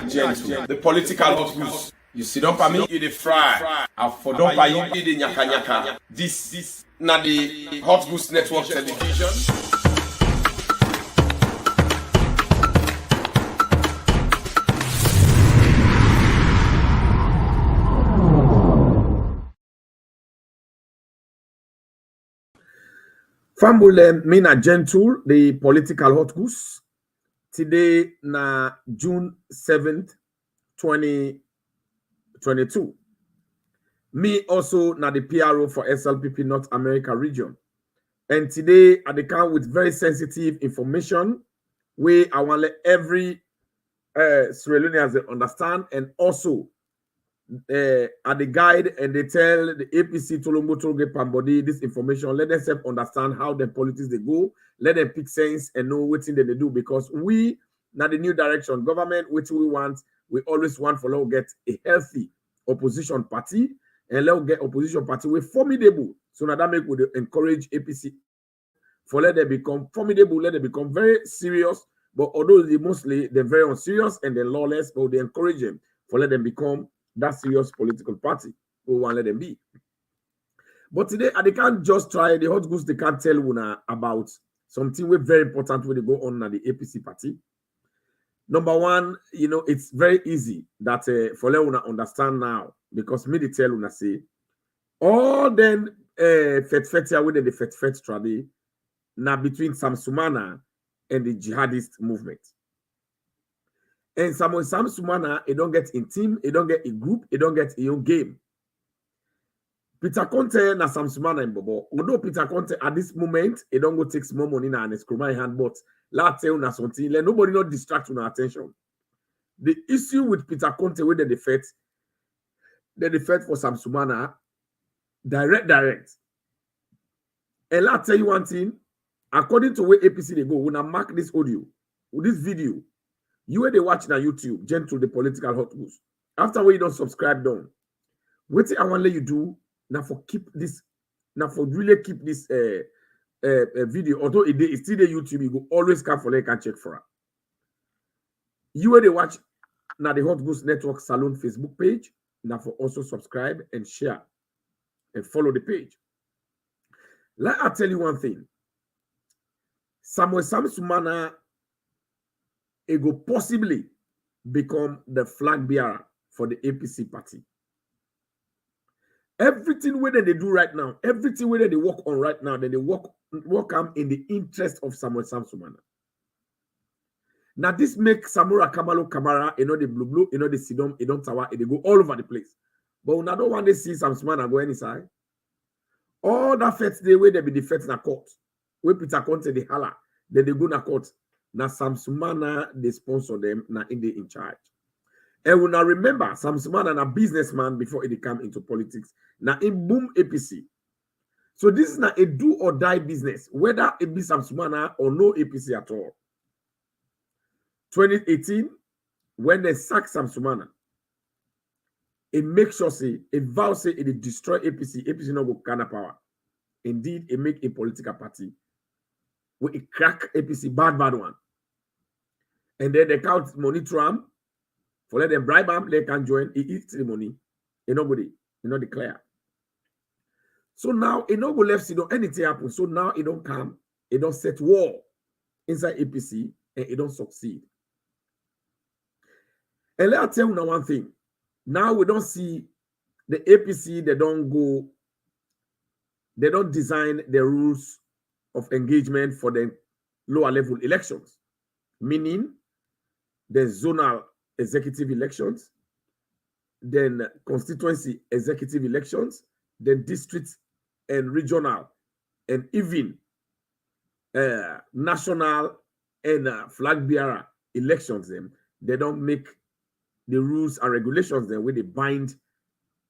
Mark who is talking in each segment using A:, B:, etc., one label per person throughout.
A: not gentle. The political hot goose. You sit down for me, you the fry. I for down for you, the nyaka nyaka. This not the Hot Goose Network television.
B: Fambule Mina Gentle, the political hot goose. Today na June 7th, 2022. Me also na the PRO for SLPP North America region. And today I come with very sensitive information where I want to let every Sierra Leoneans understand, and also at the guide, and they tell the APC Tolombo Tolge Pambodi this information. Let them self understand how the politics they go. Let them pick sense and know what thing they do, because we now the new direction government, which we want, we always want for let get a healthy opposition party, and let get opposition party we formidable. So now that make we encourage APC for let them become formidable, let them become very serious. But although they mostly they're very unserious and they're lawless, but they encourage them for let them become that serious political party. We want let them be. But today, they can't just try the hot goose. They can't tell una about something we're very important when they go on at the APC party. Number one, you know, it's very easy that for let una understand now, because me they tell una say all then fet here with the fet trade now between Sam-Sumana and the jihadist movement. And Sam-Sumana, it don't get in team, it don't get a group, it don't get a own game. Peter Conte na Sam-Sumana in Bobo. Although Peter Conte at this moment, it don't go take more money now and it's my hand, but let tell na something. Let nobody not distract your attention. The issue with Peter Conte with the defeat for Sam-Sumana, direct. And I'll tell you one thing. According to where APC they go, when I mark this audio, with this video, you where they watch on YouTube, Gentle the political hot goose. After where you don't subscribe down, what I want to let you do now for keep this, now for really keep this video. Although it's still the YouTube, you go always come for like and check for it. You where they watch now the Hot Goose Network Salon Facebook page, now for also subscribe and share and follow the page. Let I tell you one thing. Sam-Sumana it will possibly become the flag bearer for the APC party. Everything where they do right now, everything where they work on right now, then they work in the interest of Sam-Sumana. Now this makes Samura Kamalo Kamara, you know, the blue, you know, the Sidom, you know, Tawa, they go all over the place. But when I don't want to see Sam-Sumana go any side, all that first day where they be the first na court, where Peter Conte the hala, then they go na court. Now Sam-Sumana they sponsor them, now in charge. And we now remember Sam-Sumana a businessman before he come into politics. Now in boom APC. So this is not a do or die business, whether it be Sam-Sumana or no APC at all. 2018, when they sack Sam-Sumana, it makes sure say, it vows say it destroy APC, APC no go kind of power. Indeed, it make a political party where it crack APC bad one. And then they count money to them, for let them bribe them, they can join, he eats the money, nobody, declare. So now, it no go left, anything happen. So now it don't come, it don't set war inside APC, and it don't succeed. And let me tell you now one thing. Now we don't see the APC, they don't design the rules of engagement for the lower level elections, meaning the zonal executive elections, then constituency executive elections, then district and regional, and even national and flag bearer elections. They don't make the rules and regulations the way they bind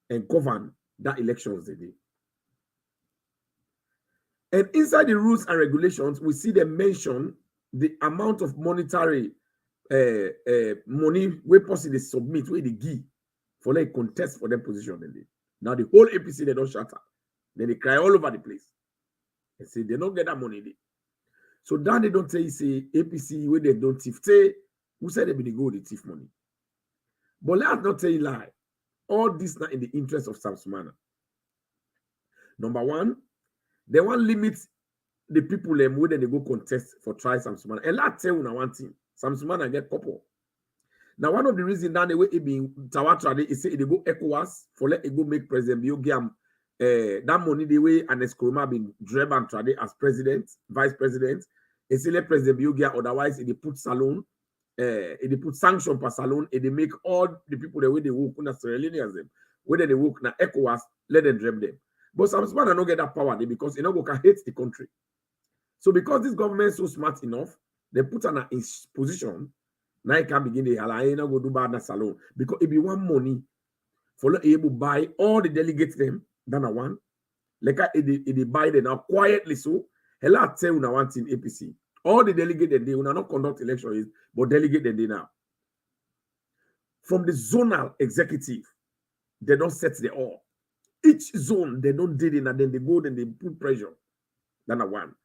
B: and govern that elections they do. And inside the rules and regulations, we see them mention the amount of monetary money we possibly submit, where they give for like contest for them position. Now the whole APC they don't shut up. Then they cry all over the place. They say they don't get that money. So then they don't say APC where they don't thief. Say who said they be the go the thief money? But let us not tell you lie. All this not in the interest of Sam-Sumana. Number one, they want limit the people them when they go contest for try Sam-Sumana. And let's tell you one thing. Sam-Sumana get couple. Now, one of the reasons that the way it be Tawatra is say they go ECOWAS for let it go make President Biogiam that money the way and Eskroma been driven trade as president, vice president. It's say let President Biogia, otherwise it put salon, it put sanction per salon, it they make all the people the way they work on Sierra Leoneans them, whether they work na ECOWAS, let them dream them. But some smart don't get that power because you know can hate the country. So because this government is so smart enough, they put an in position. Now you can begin the I go do bad na salon because if you want money for not able to buy all the delegates them than a one, like they buy them now quietly so. Hella tell you now one thing APC. All the delegates they will not conduct elections, but delegate them they now. From the zonal executive, they don't set the all. Each zone they don't did it and then they go then they put pressure than a one.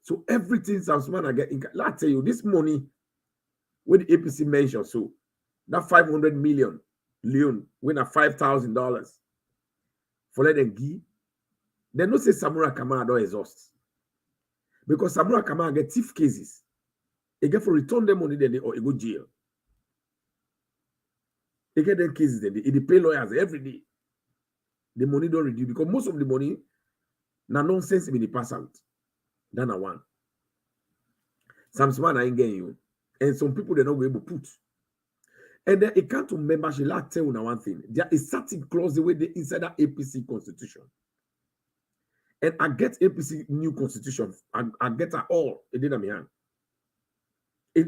B: So everything Sam-Sumana get in. Let's tell you this money. When the APC mentioned, so that 500 million leon win a $5,000 for let them give, they don't say Samura Kamara don't exhaust because Samura Kamara get thief cases. They get for return them money then they or go jail. They get them cases then they pay lawyers every day. The money don't reduce because most of the money na nonsense in the pass out. Than a one. Sam-Sumana ain't getting you. And some people they're not going to put. And then it can't to membership. Let's tell you now one thing. There is certain clause the way they inside that APC constitution. And I get APC new constitution. I get her all. It didn't my hand.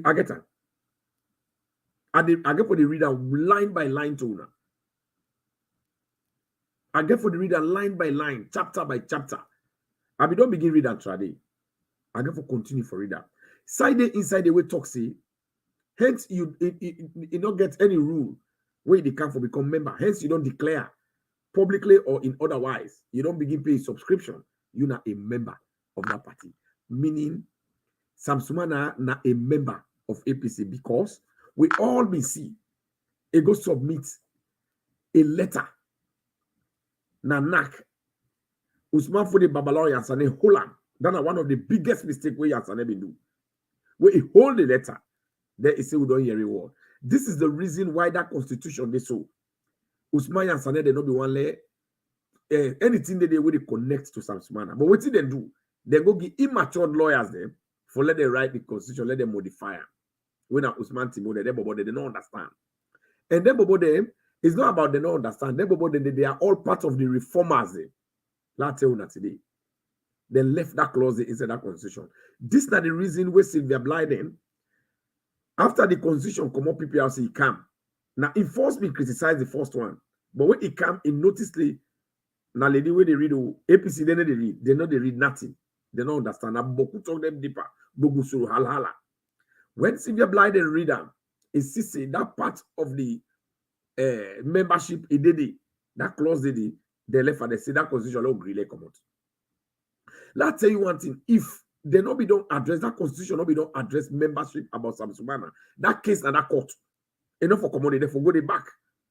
B: I get her. I get for the reader line by line to now. I get for the reader line by line, chapter by chapter. I don't begin read and trade. I get for continue for reader. Side inside the way talk say. Hence, you don't get any rule where they come for become member. Hence, you don't declare publicly or in otherwise. You don't begin pay subscription. You're not a member of that party. Meaning, Sam-Sumana not a member of APC because we all be see. It go submit a letter. Nanak Usman Fode Babalawo Yansane Holland. That's one of the biggest mistakes we Yansane been do. Where he hold the letter. Then he say we don't hear reward. This is the reason why that constitution they so. Usman Yansane they not be one lay anything that they will connect to Sam-Sumana. But what did they do? They go give immature lawyers them for let them write the constitution, let them modify it. When Usman Timo they don't understand. And then them it's not about they don't understand. They are all part of the reformers. Let's tell you today. They left that clause inside that constitution. This is not the reason why Sylvia Blyden, after the constitution come up, PPRC, he come. Now, enforcement criticized the first one. But when he come, he noticed now lady where they read APC, they know they read nothing. They don't understand. Now, Boku talk them deeper. Bogu suru halhala. When Sylvia Blyden read them, he sees that part of the membership, he did it. That clause did it. They left and they say that constitution will really come out. Let's tell you one thing. If they not be don't address that constitution, not be don't address membership about Sam-Sumana, that case and that court, enough for commodity, they for go the back.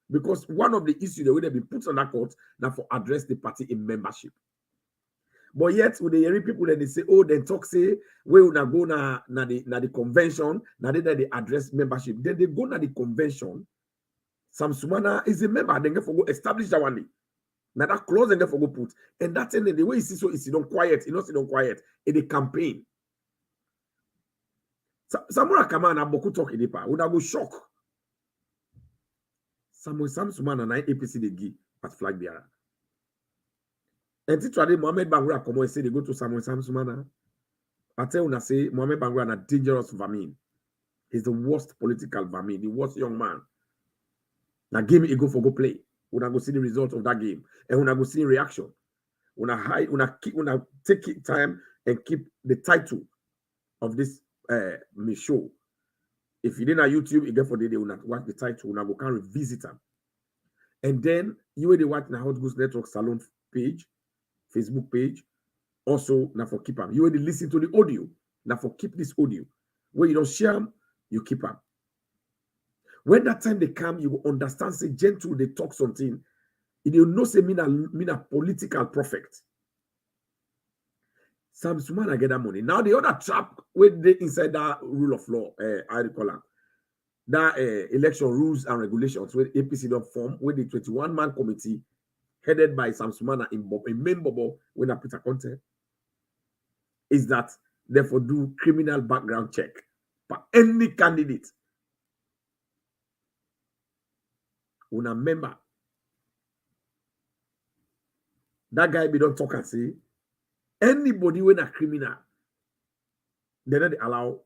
B: Because one of the issues the way they be put on that court now for address the party in membership. But yet, with the hearing people, then they say, oh, then talk say, we will go na the convention, now they address membership. Then they go na the convention. Sam-Sumana is a member, then they for go establish that one day. Now that clause and therefore go put. And that's the way you see so it's don't quiet, you know, sit on quiet in the campaign. Samura Kamana Boku talk in the pa, would I go shock? Sam-Sumana and APC they give at Flagbearer. And today Mohamed Bangra come and say they go to Sam-Sumana. I tell you, I say Mohamed Bangra a dangerous vermin. He's the worst political vermin, the worst young man. Now game he go for go play. When I go see the result of that game, and when I go see reaction, when I take time and keep the title of this show. If you didn't have YouTube, you get for the day when I watch the title, when I go can revisit them. And then you will watch the Hot Goose Network Salon page, Facebook page, also now for keep them. You will listen to the audio, now for keep this audio. When you don't share them, you keep them. When that time they come, you will understand, say, gentle, they talk something. You know, say, mean a political prophet. Sam-Sumana get that money. Now, the other trap with the inside that rule of law, I recall that election rules and regulations where APC don't form, with the 21-man committee headed by Sam-Sumana in main bubble when I put a content, is that therefore do criminal background check for any candidate. Una member. That guy be don't talk and say, anybody when a criminal, they don't allow,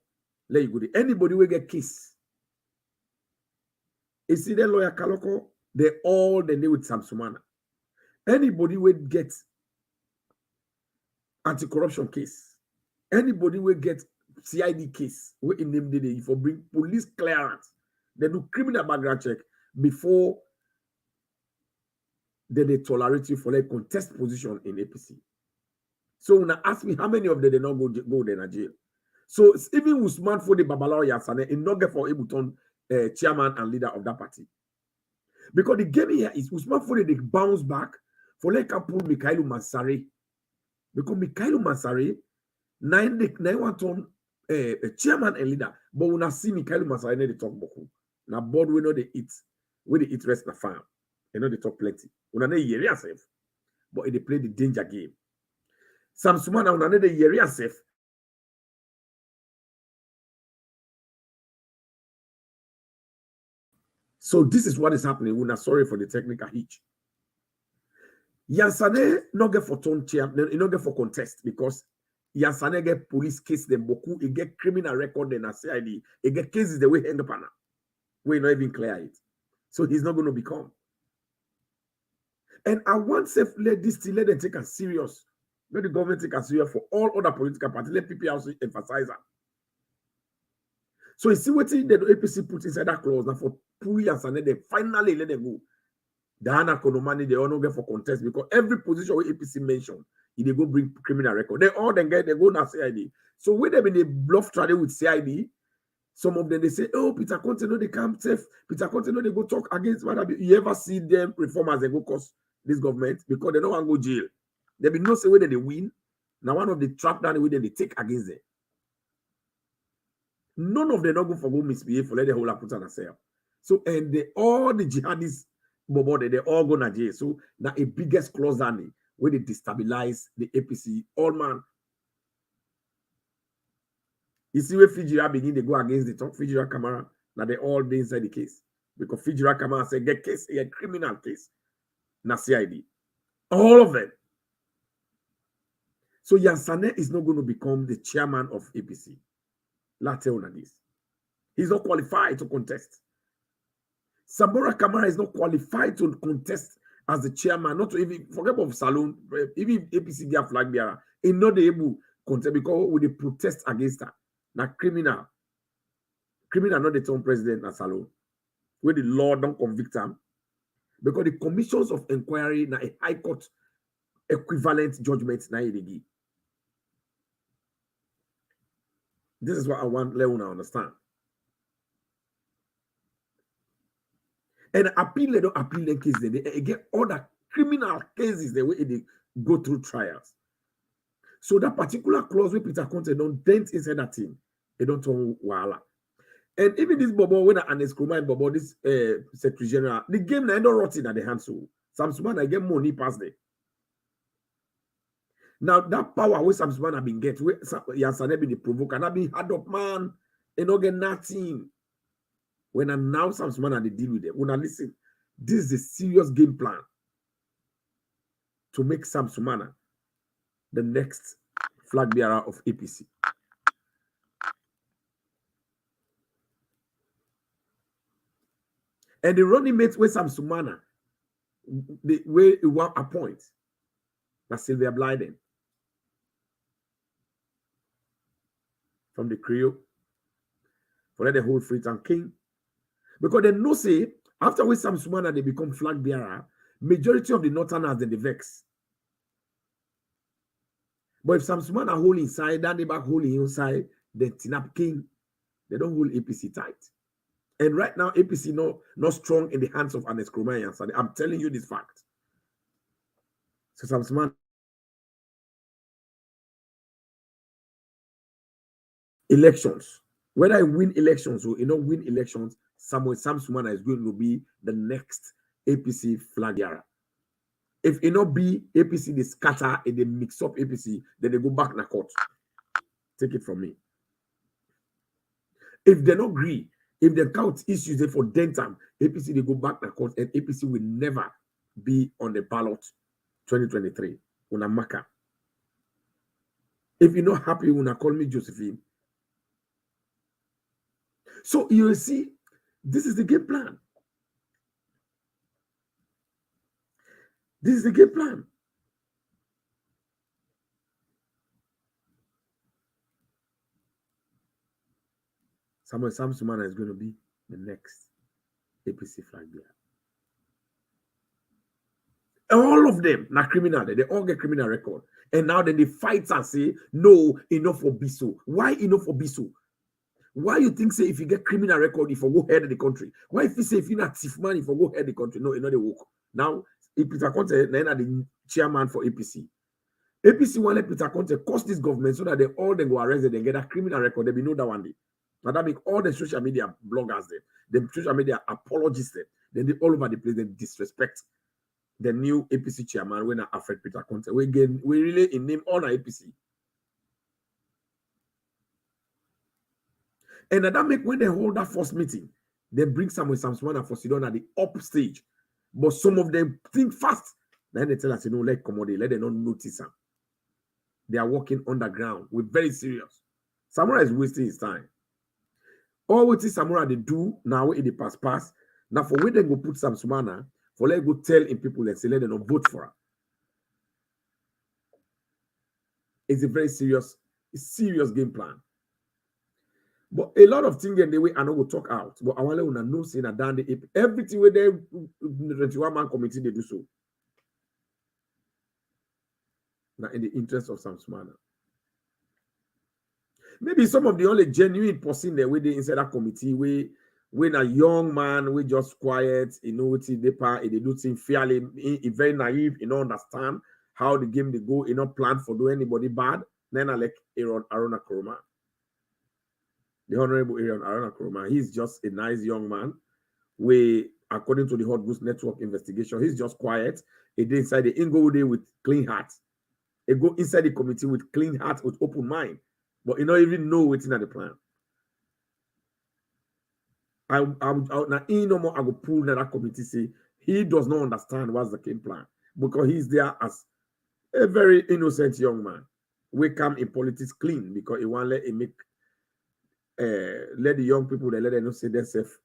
B: let you go there. Anybody will get case. You see the lawyer Kaloko, they all they with Sam-Sumana. Anybody will get anti-corruption case. Anybody will get CID case. We in name day for bring police clearance. They do criminal background check before they tolerate you for like contest position in APC. So when I ask me how many of them they not go there in jail. So even Usman for the Babalawo Yansane, in not get for Ibuton chairman and leader of that party. Because the game here is Usman for they bounce back for like pull Mikhailo Mansare. Because Mikhailo Mansare, 9 ton chairman and leader. But when I see Mikhailo Mansare, they talk boku. Now board we know they eat. When they eat rest the farm. You know they talk plenty. When they hear yourself. But they play the danger game. Sam-Sumana when they hear yourself. So this is what is happening. We're not sorry for the technical hitch. Yansane not get for turn chair, not get for contest because Yansane get police case them boku, he get criminal record then a CID, he get cases the way hang up on. We not even clear it. So he's not going to become. And I want to let them take us serious. Let the government take us serious for all other political parties. Let people also emphasize that. So you see what the APC put inside that clause now for 2 years and then they finally let them go. The Hana Konomani, they all don't get for contest because every position where APC mentioned, they go bring criminal record. They all then get, they go now CID. So when they been a bluff trading with CID, some of them they say, oh, Peter Conte, no, they can't safe. Peter Conte, no, they go talk against what you ever see them reformers they go cause this government because they don't want to go jail. There be no say whether they win. Now one of the trap down the way they take against them. None of them not go for go misbehave for let the whole put on herself. So and all the jihadists they all go to jail. So now a biggest clause than where they destabilize the APC all man. You see where Fijira begin to go against the top Fijira Kamara. Now they all be inside the case because Fijira Kamara say get case a criminal case. Na CID. All of them. So Yansane is not going to become the chairman of APC. Latte on this. He's not qualified to contest. Samora Kamara is not qualified to contest as the chairman, not to even forget about Salon, even APC Flagbearer, he's not able to contest because with the protest against her. Now criminal not the town president as Salon. Where the law don't convict him. Because the commissions of inquiry na a high court equivalent judgment na give. This is what I want Leona understand. And appeal, they don't appeal the case. They get other criminal cases the way they go through trials. So that particular clause where Peter Conte don't dent inside that thing, they don't turn wala. And even this Bobo, when I and Bobo, this Secretary General, the game na don't rot in at the hands so Sam-Sumana get money past there. Now that power where Sam-Sumana been get, where Yansane been the provoker, and been hard up man, they don't get nothing. When I now Sam-Sumana they deal with them, when I listen, this is a serious game plan to make Sam-Sumana the next flag bearer of APC. And the running mates with Sam-Sumana, the way you want appoint, that's Sylvia Blyden from the Creole, for the whole Freetown King. Because they know say, after with Sam-Sumana they become flag bearer, majority of the Northerners then they vex. But if Sam-Sumana hold inside, then they back hold inside, then Tinap King, they don't hold APC tight. And right now, APC not strong in the hands of Ernest Koroma. I'm telling you this fact. So Sam-Sumana elections, whether I win elections or win elections, Sam-Sumana is going to be the next APC Flagbearer. If it not be APC, they scatter and they mix up APC, then they go back in the court. Take it from me. If they not agree, if the count issues it for dentam, APC they go back in the court, and APC will never be on the ballot 2023. Una maka. If you're not happy, una call me Josephine. So you see, this is the game plan. This is the game plan. Sam-Sumana is going to be the next APC Flagbearer. All of them are criminal. They all get criminal record. And now then they fight and say, no, enough for Biso. Why enough for Biso? Why you think say if you get criminal record, if you go head of the country? Why if you say if you're not thief man, if you go head of the country? No, you know they work. Now, if Peter Conte, then are the chairman for APC. APC wanted Peter Conte cost this government so that they all then go arrested and get a criminal record. They be know that one day. Now that make all the social media bloggers them, the social media apologists them, then they all over the place they disrespect the new APC chairman when I affect Peter Conte. We really in name honor APC. And that make when they hold that first meeting, they bring Sam-Sumana for sit down at the up stage. But some of them think fast. Then they tell us, let commodity, let them not notice them. They are working underground. We're very serious. Samura is wasting his time. All what is Samura they do now in the past. Now for where they go put Sam-Sumana, for let go tell in people and say let them not vote for her. It's a very serious game plan. But a lot of things in the way I know will talk out. But I want to know saying that down the everything where they 21-man committee they do so. Now in the interest of Sam-Sumana. Maybe some of the only genuine person there with the inside that committee when a young man we just quiet, they do things fairly, very naive, understand how the game they go, not plan for do anybody bad. Then I like Arona Koroma. The Honorable Arona Koroma, he's just a nice young man. According to the Hot Boost Network investigation, he's just quiet. He did inside the Inglewood with clean heart. He go inside the committee with clean heart, with open mind. But you don't even know what's in the plan. I go pull that committee say he does not understand what's the game plan because he's there as a very innocent young man. We come in politics clean because he want let the young people let them know say themselves,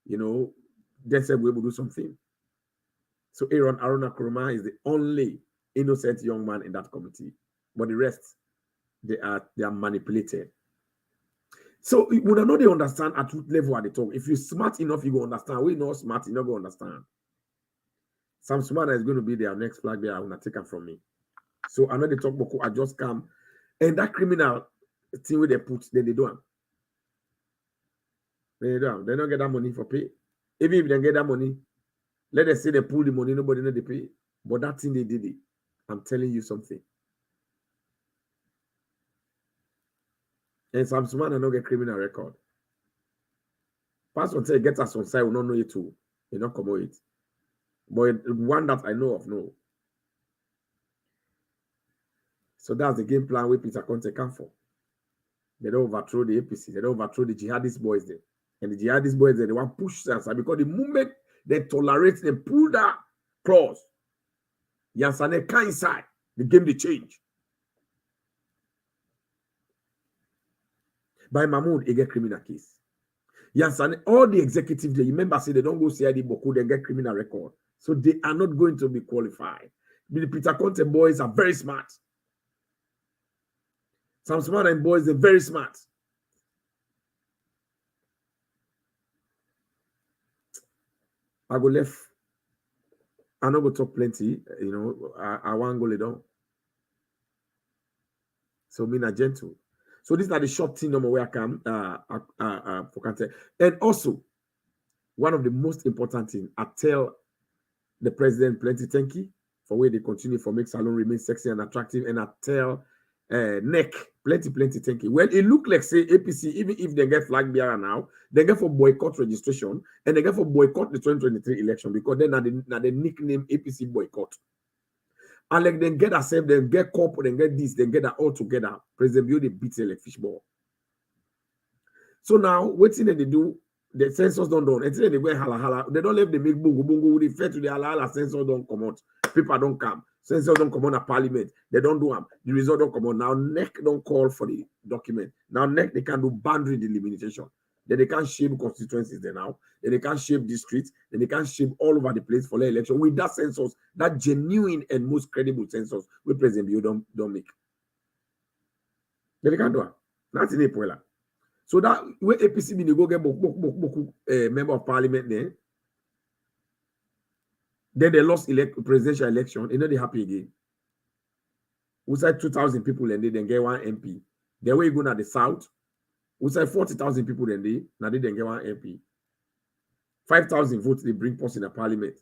B: themselves will able to do something. So Arona Koroma is the only innocent young man in that committee, but the rest they are manipulated. So when I know they understand at what level are they talk. If you're smart enough, you go understand. We're not smart, you're not going to understand. Sam-Sumana is going to be their next flag bearer. I'm going to take it from me. So I know they talk about I just come. And that criminal thing where they put, then they do them. They don't get that money for pay. Even if they get that money, let us say they pull the money, nobody know they pay. But that thing they did it. I'm telling you something. And Sam-Sumana no get criminal record. Pastor say get us on side, we don't know it too. You not come it. But one that I know of, no. So that's the game plan where Peter Conte come for. They don't overthrow the APC, they don't overthrow the jihadist boys there. And the jihadist boys there, they want to push Sansa because the moment they tolerate them, pull that clause, Yansane can inside, the game they change. By Mahmoud, he get criminal case. Yansane, all the executives there, you remember say they don't go CID Boku, they get criminal record. So they are not going to be qualified. The Peter Conte boys are very smart. Sam-Sumana and boys, they're very smart. I go left. I not go talk plenty, I want go lay down. So me na gentle. So these are the short thing number where I come for content. And also, one of the most important things, I tell the president plenty thank you for where they continue for make salon remain sexy and attractive. And I tell NEC plenty thank you. Well, it look like say APC, even if they get flag bearer now, they get for boycott registration and they get for boycott the 2023 election because then now the nickname APC boycott. And like then get accept, then get corporate, then get this, then get that all together. President Bio they beat like fishball. So now what thing they do? The census don't done. Until they go hala. They don't let them make bungo. They fair to the hala. Census don't come out. People don't come. Census don't come on a parliament. They don't do them. The result don't come out. Now NEC don't call for the document. Now NEC they can do boundary delimitation. Then they can shape constituencies there now. Then they can shape districts. Then they can shape all over the place for the election with that census, that genuine and most credible census with President Bio don't make. Then they can do it. That's in April. So that when APC they go get member of parliament there, then they lost presidential election, and then they happy again. We said 2,000 people and they then get one MP. Then we go to the south. We said 40,000 people and they now they then get one MP. 5,000 votes they bring post in the parliament.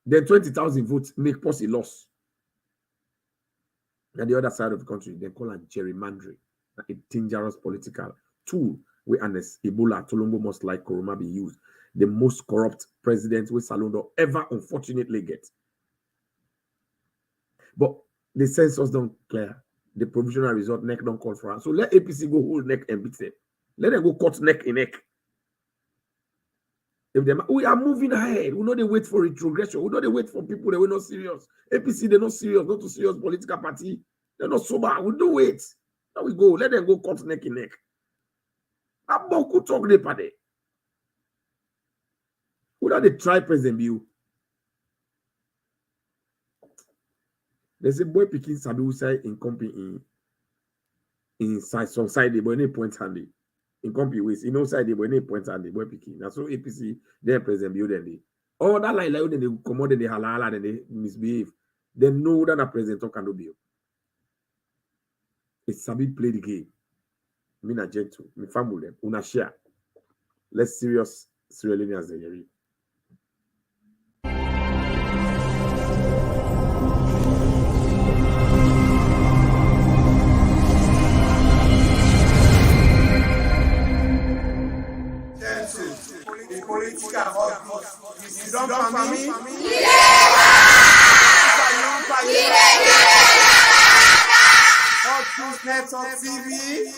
B: Then 20,000 votes make post a loss. And the other side of the country, they call it gerrymandering. A dangerous political tool where an Ebola Tolombo most like Koroma be used. The most corrupt president with Salondo ever unfortunately get. But the census don't clear. The provisional result NEC don't call for us. So let APC go hold NEC and beat them. Let them go cut NEC in NEC. If them, we are moving ahead. We know they wait for retrogression. We know they wait for people that were not serious. APC, they're not serious, not a serious political party. They're not sober. We don't wait. Now we go. Let them go cut neck in neck. Aboku talk de pade. Who that they try President Bio? There's a boy picking Sabi who say in company in some side the boy point handy. In company ways, in outside the boy point handy boy picking. That's so APC then President Bio then they. Oh that like then they come out then they halala then they misbehave. They know that a president can do Bio. It's Sabi play the game. Me na gentle, me family them, una share. Let's serious Sierra Leoneans they read.
C: Network TV.